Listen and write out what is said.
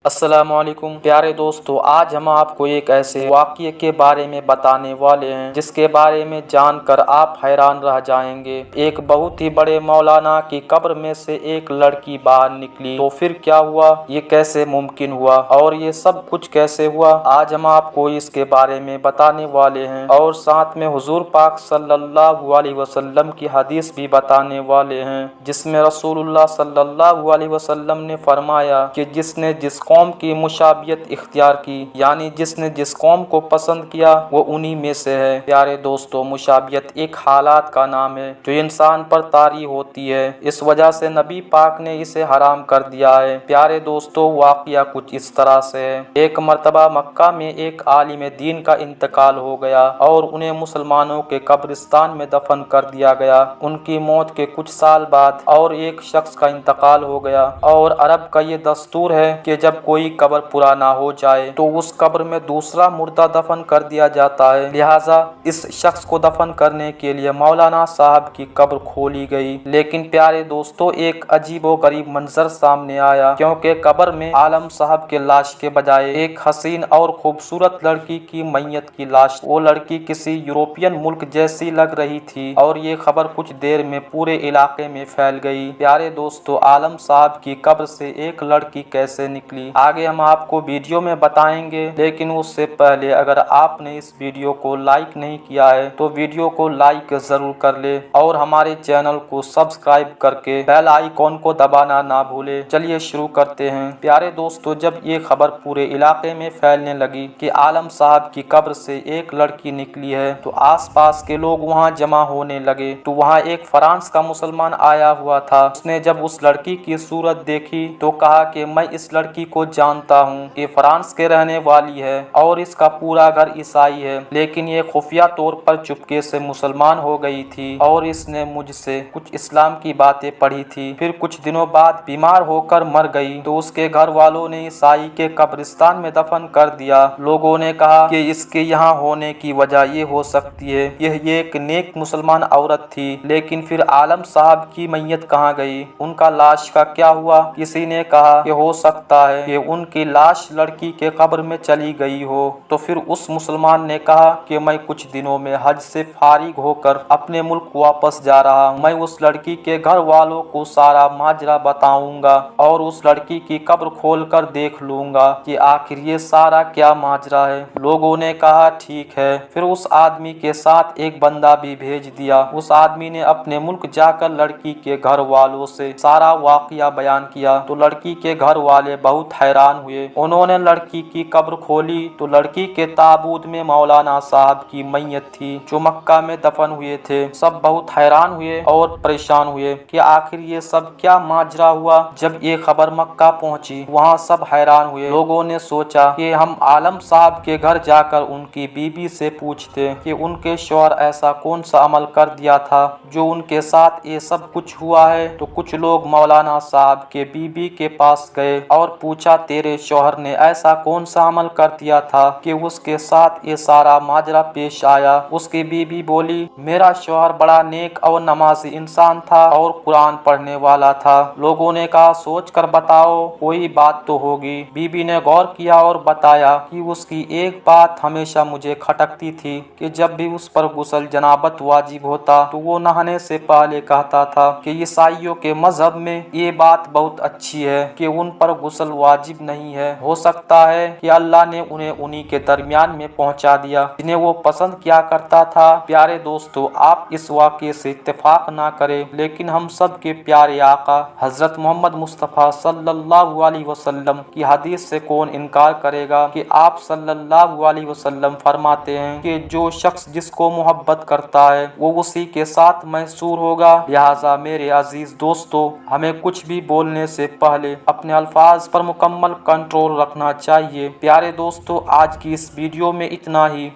السلام علیکم پیارے دوستو، آج ہم آپ کو ایک ایسے واقعے کے بارے میں بتانے والے ہیں جس کے بارے میں جان کر آپ حیران رہ جائیں گے۔ ایک بہت ہی بڑے مولانا کی قبر میں سے ایک لڑکی باہر نکلی تو پھر کیا ہوا، یہ کیسے ممکن ہوا اور یہ سب کچھ کیسے ہوا، آج ہم آپ کو اس کے بارے میں بتانے والے ہیں اور ساتھ میں حضور پاک صلی اللہ علیہ وسلم کی حدیث بھی بتانے والے ہیں، جس میں رسول اللہ صلی اللہ علیہ وسلم نے فرمایا کہ جس نے جس قوم کی مشابہت اختیار کی، یعنی جس نے جس قوم کو پسند کیا وہ انہی میں سے ہے۔ پیارے دوستو، مشابہت ایک حالات کا نام ہے جو انسان پر طاری ہوتی ہے، اس وجہ سے نبی پاک نے اسے حرام کر دیا ہے۔ پیارے دوستو، واقعہ کچھ اس طرح سے ہے۔ ایک مرتبہ مکہ میں ایک عالم دین کا انتقال ہو گیا اور انہیں مسلمانوں کے قبرستان میں دفن کر دیا گیا۔ ان کی موت کے کچھ سال بعد اور ایک شخص کا انتقال ہو گیا، اور عرب کا یہ دستور ہے کہ جب کوئی قبر پورا نہ ہو جائے تو اس قبر میں دوسرا مردہ دفن کر دیا جاتا ہے، لہٰذا اس شخص کو دفن کرنے کے لیے مولانا صاحب کی قبر کھولی گئی۔ لیکن پیارے دوستو، ایک عجیب و غریب منظر سامنے آیا، کیونکہ قبر میں عالم صاحب کے لاش کے بجائے ایک حسین اور خوبصورت لڑکی کی میت کی لاش، وہ لڑکی کسی یورپین ملک جیسی لگ رہی تھی، اور یہ خبر کچھ دیر میں پورے علاقے میں پھیل گئی۔ پیارے دوستو، عالم صاحب کی قبر سے ایک لڑکی کیسے نکلی، آگے ہم آپ کو ویڈیو میں بتائیں گے، لیکن اس سے پہلے اگر آپ نے اس ویڈیو کو لائک نہیں کیا ہے تو ویڈیو کو لائک ضرور کر لے اور ہمارے چینل کو سبسکرائب کر کے بیل آئیکن کو دبانا نہ بھولے۔ چلیے شروع کرتے ہیں۔ پیارے دوستو، جب یہ خبر پورے علاقے میں پھیلنے لگی کہ عالم صاحب کی قبر سے ایک لڑکی نکلی ہے تو آس پاس کے لوگ وہاں جمع ہونے لگے۔ تو وہاں ایک فرانس کا مسلمان آیا ہوا تھا، اس نے جب اس لڑکی کی صورت دیکھی تو کہا کہ میں اس لڑکی کو جانتا ہوں، یہ فرانس کے رہنے والی ہے اور اس کا پورا گھر عیسائی ہے، لیکن یہ خفیہ طور پر چپکے سے مسلمان ہو گئی تھی اور اس نے مجھ سے کچھ اسلام کی باتیں پڑھی تھی، پھر کچھ دنوں بعد بیمار ہو کر مر گئی تو اس کے گھر والوں نے عیسائی کے قبرستان میں دفن کر دیا۔ لوگوں نے کہا کہ اس کے یہاں ہونے کی وجہ یہ ہو سکتی ہے، یہ ایک نیک مسلمان عورت تھی، لیکن پھر عالم صاحب کی میت کہاں گئی، ان کا لاش کا کیا ہوا؟ کسی نے کہا کہ ہو سکتا ہے کہ ان کی لاش لڑکی کے قبر میں چلی گئی ہو۔ تو پھر اس مسلمان نے کہا کہ میں کچھ دنوں میں حج سے فارغ ہو کر اپنے ملک واپس جا رہا ہوں، میں اس لڑکی کے گھر والوں کو سارا ماجرا بتاؤں گا اور اس لڑکی کی قبر کھول کر دیکھ لوں گا کہ آخر یہ سارا کیا ماجرا ہے۔ لوگوں نے کہا ٹھیک ہے، پھر اس آدمی کے ساتھ ایک بندہ بھی بھیج دیا۔ اس آدمی نے اپنے ملک جا کر لڑکی کے گھر والوں سے سارا واقعہ بیان کیا تو لڑکی کے گھر والے بہت حیران ہوئے۔ انہوں نے لڑکی کی قبر کھولی تو لڑکی کے تابوت میں مولانا صاحب کی میت تھی جو مکہ میں دفن ہوئے تھے۔ سب بہت حیران ہوئے اور پریشان ہوئے کہ آخر یہ سب کیا ماجرا ہوا۔ جب یہ خبر مکہ پہنچی وہاں سب حیران ہوئے۔ لوگوں نے سوچا کہ ہم عالم صاحب کے گھر جا کر ان کی بیوی سے پوچھتے کہ ان کے شوہر ایسا کون سا عمل کر دیا تھا جو ان کے ساتھ یہ سب کچھ ہوا ہے۔ تو کچھ لوگ مولانا صاحب کے بیوی کے پاس گئے اور پوچھا تیرے شوہر نے ایسا کون سا عمل کر دیا تھا کہ اس کے ساتھ یہ سارا ماجرا پیش آیا۔ اس کی بیوی بولی میرا شوہر بڑا نیک اور نمازی انسان تھا اور قرآن پڑھنے والا تھا۔ لوگوں نے کہا سوچ کر بتاؤ، کوئی بات تو ہوگی۔ بیوی نے غور کیا اور بتایا کہ اس کی ایک بات ہمیشہ مجھے کھٹکتی تھی کہ جب بھی اس پر غسل جنابت واجب ہوتا تو وہ نہانے سے پہلے کہتا تھا کہ عیسائیوں کے مذہب میں یہ بات بہت اچھی ہے کہ ان پر غسل واجب نہیں ہے، ہو سکتا ہے کہ اللہ نے انہیں انہی کے درمیان میں پہنچا دیا جنہیں وہ پسند کیا کرتا تھا۔ پیارے دوستو، آپ اس واقعے سے اتفاق نہ کریں، لیکن ہم سب کے پیارے آقا حضرت محمد مصطفیٰ صلی اللہ علیہ وسلم کی حدیث سے کون انکار کرے گا کہ آپ صلی اللہ علیہ وسلم فرماتے ہیں کہ جو شخص جس کو محبت کرتا ہے وہ اسی کے ساتھ محشور ہوگا۔ لہٰذا میرے عزیز دوستو، ہمیں کچھ بھی بولنے سے پہلے اپنے الفاظ پر مکمل کنٹرول رکھنا چاہیے۔ پیارے دوستو، آج کی اس ویڈیو میں اتنا ہی۔